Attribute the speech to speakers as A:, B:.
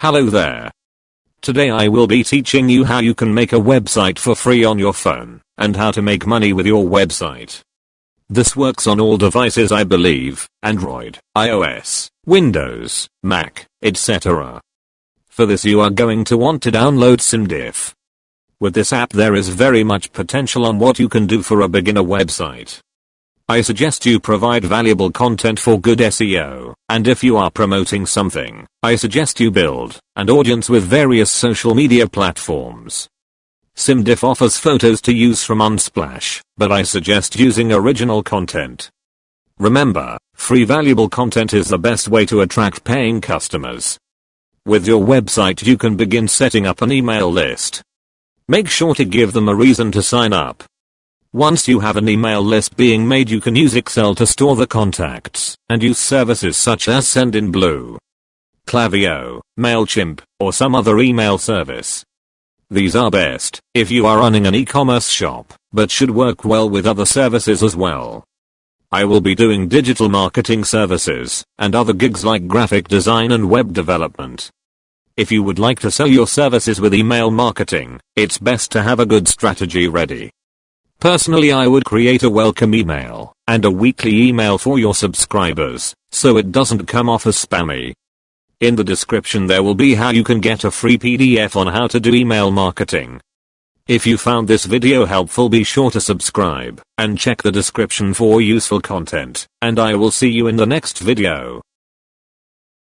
A: Hello there. Today I will be teaching you how you can make a website for free on your phone, and how to make money with your website. This works on all devices, I believe: Android, iOS, Windows, Mac, etc. For this you are going to want to download SimDiff. With this app there is very much potential on what you can do for a beginner website. I suggest you provide valuable content for good SEO, and if you are promoting something, I suggest you build an audience with various social media platforms. SimDiff offers photos to use from Unsplash, but I suggest using original content. Remember, free valuable content is the best way to attract paying customers. With your website you can begin setting up an email list. Make sure to give them a reason to sign up. Once you have an email list being made, you can use Excel to store the contacts, and use services such as Sendinblue, Klaviyo, MailChimp, or some other email service. These are best if you are running an e-commerce shop, but should work well with other services as well. I will be doing digital marketing services, and other gigs like graphic design and web development. If you would like to sell your services with email marketing, it's best to have a good strategy ready. Personally, I would create a welcome email and a weekly email for your subscribers, so it doesn't come off as spammy. In the description there will be how you can get a free PDF on how to do email marketing. If you found this video helpful, be sure to subscribe and check the description for useful content, and I will see you in the next video.